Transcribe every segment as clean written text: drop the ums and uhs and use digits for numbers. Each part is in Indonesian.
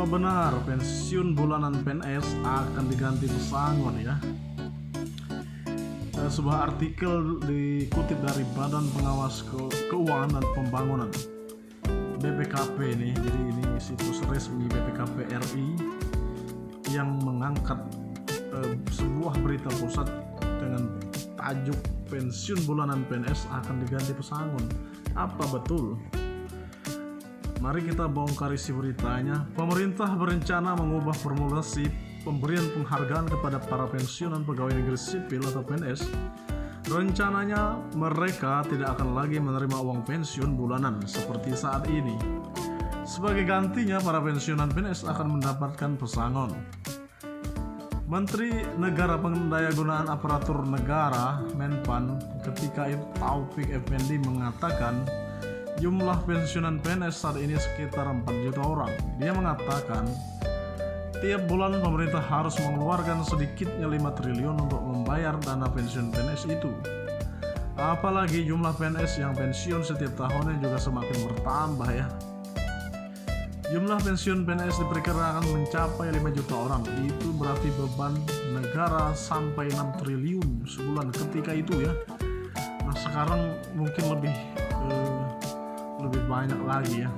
benar pensiun bulanan PNS akan diganti pesangon ya. Sebuah artikel dikutip dari Badan Pengawas Keuangan dan Pembangunan BPKP ini. Jadi ini situs resmi BPKP RI yang mengangkat sebuah berita pusat dengan tajuk pensiun bulanan PNS akan diganti pesangon. Apa betul? Mari kita bongkar isi beritanya. Pemerintah berencana mengubah formulasi pemberian penghargaan kepada para pensiunan pegawai negeri sipil atau PNS. Rencananya mereka tidak akan lagi menerima uang pensiun bulanan seperti saat ini. Sebagai gantinya, para pensiunan PNS akan mendapatkan pesangon. Menteri Negara Pendayagunaan Aparatur Negara Menpan ketika itu Taufik Effendi mengatakan jumlah pensiunan PNS saat ini sekitar 4 juta orang. Dia mengatakan tiap bulan pemerintah harus mengeluarkan sedikitnya 5 triliun untuk membayar dana pensiun PNS itu. Apalagi jumlah PNS yang pensiun setiap tahunnya juga semakin bertambah ya. Jumlah pensiun PNS diperkirakan mencapai 5 juta orang. Itu berarti beban negara sampai 6 triliun sebulan ketika itu ya. Nah sekarang mungkin lebih banyak lagi ya.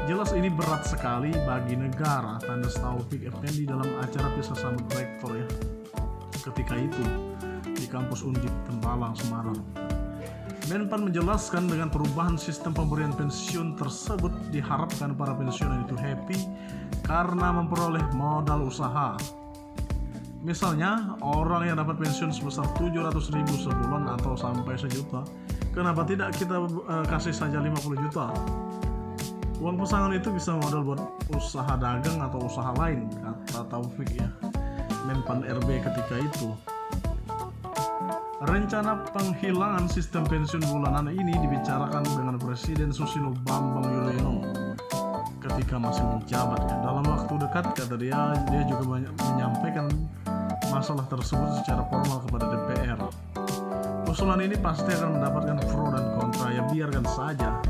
Jelas ini berat sekali bagi negara, tandas Taufik Effendi dalam acara pisah sambut rektor ya ketika itu di kampus Undip Tembalang, Semarang. Menpan menjelaskan dengan perubahan sistem pemberian pensiun tersebut diharapkan para pensiunan itu happy karena memperoleh modal usaha. Misalnya orang yang dapat pensiun sebesar 700.000 sebulan atau sampai sejuta, kenapa tidak kita kasih saja 50 juta? Uang pesangon itu bisa modal buat usaha dagang atau usaha lain, kata Taufik ya, Menpan RB ketika itu. Rencana penghilangan sistem pensiun bulanan ini dibicarakan dengan Presiden Susilo Bambang Yudhoyono ketika masih menjabat ya. Dalam waktu dekat, kata dia juga menyampaikan masalah tersebut secara formal kepada DPR. Usulan ini pasti akan mendapatkan pro dan kontra, ya biarkan saja.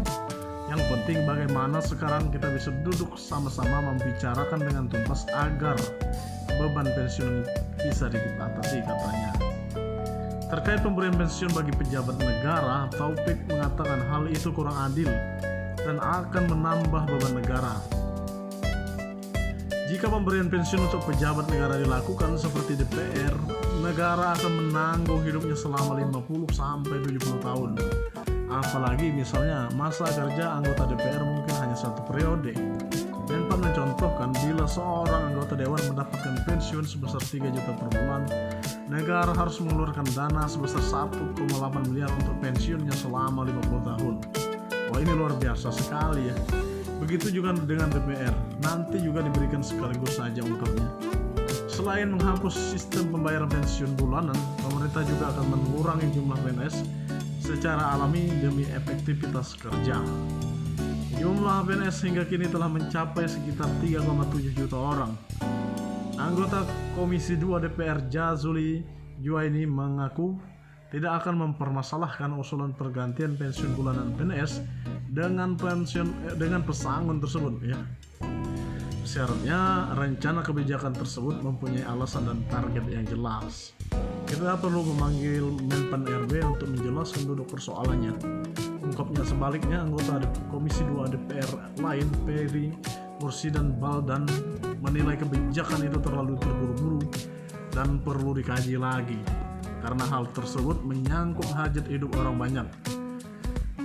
Yang penting bagaimana sekarang kita bisa duduk sama-sama membicarakan dengan tuntas agar beban pensiun bisa diatasi, katanya. Terkait pemberian pensiun bagi pejabat negara, Taufik mengatakan hal itu kurang adil dan akan menambah beban negara. Jika pemberian pensiun untuk pejabat negara dilakukan seperti DPR, negara akan menanggung hidupnya selama 50 sampai 70 tahun. Apalagi misalnya masa kerja anggota DPR mungkin hanya 1 periode. Menpan mencontohkan bila seorang anggota dewan mendapatkan pensiun sebesar 3 juta per bulan, negara harus mengeluarkan dana sebesar 1,8 miliar untuk pensiunnya selama 50 tahun. Wah, ini luar biasa sekali ya. Begitu juga dengan DPR, nanti juga diberikan sekaligus saja ungkapnya. Selain menghapus sistem pembayaran pensiun bulanan, pemerintah juga akan mengurangi jumlah PNS secara alami demi efektivitas kerja. Jumlah PNS hingga kini telah mencapai sekitar 3,7 juta orang. Anggota Komisi 2 DPR Jazuli Juwaini mengaku tidak akan mempermasalahkan usulan pergantian pensiun bulanan PNS dengan pesangon tersebut ya. Syaratnya rencana kebijakan tersebut mempunyai alasan dan target yang jelas. Kita perlu memanggil Menpan RB untuk menjelaskan duduk persoalannya. Ungkapnya sebaliknya, anggota Komisi 2 DPR lain, Peri Mursidan Baldan, menilai kebijakan itu terlalu terburu-buru dan perlu dikaji lagi karena hal tersebut menyangkut hajat hidup orang banyak.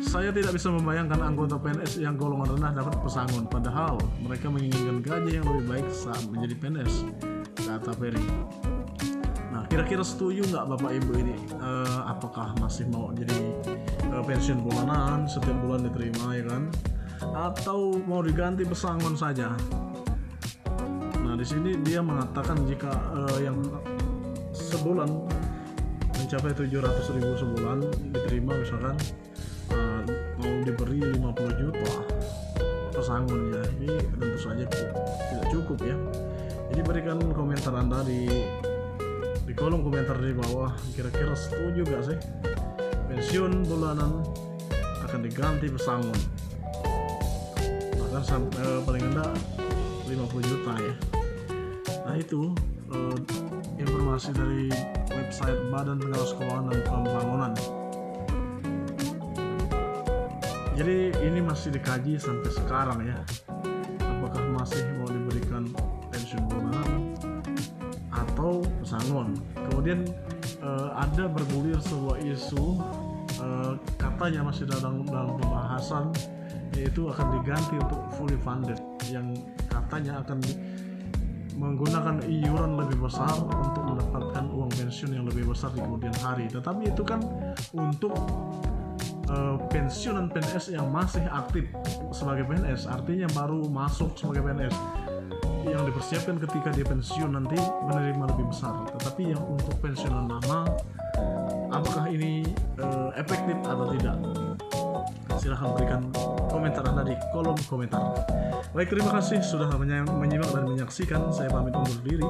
Saya tidak bisa membayangkan anggota PNS yang golongan rendah dapat pesangon, padahal mereka menginginkan gaji yang lebih baik saat menjadi PNS, kata Peri. Nah, kira-kira setuju nggak Bapak Ibu ini? Apakah masih mau jadi pensiun bulanan setiap bulan diterima ya kan? Atau mau diganti pesangon saja? Nah, di sini dia mengatakan jika yang sebulan mencapai 700.000 sebulan diterima misalkan mau diberi 50 juta pesangon ya, ini tentu saja tidak cukup ya. Jadi berikan komentar Anda di kolom komentar di bawah, kira-kira setuju gak sih pensiun bulanan akan diganti pesangon? Bahkan paling enggak 50 juta ya. Nah itu informasi dari website Badan Pengawas Keuangan dan Pembangunan. Jadi ini masih dikaji sampai sekarang ya, apakah masih mau diberikan pensiun bulanan atau pesangon. Kemudian ada bergulir sebuah isu, katanya masih dalam pembahasan, yaitu akan diganti untuk fully funded, yang katanya akan menggunakan iuran lebih besar untuk mendapatkan uang pensiun yang lebih besar di kemudian hari. Tetapi itu kan untuk pensiunan PNS yang masih aktif sebagai PNS, artinya baru masuk sebagai PNS, yang dipersiapkan ketika dia pensiun nanti menerima lebih besar. Tetapi yang untuk pensiunan lama, apakah ini efektif atau tidak? Silahkan berikan komentar Anda di kolom komentar. Baik, terima kasih sudah menyimak dan menyaksikan. Saya pamit undur diri.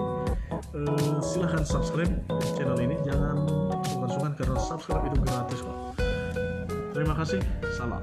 Silahkan subscribe channel ini, jangan sungkan-sungkan karena subscribe itu gratis kok. Terima kasih, salam.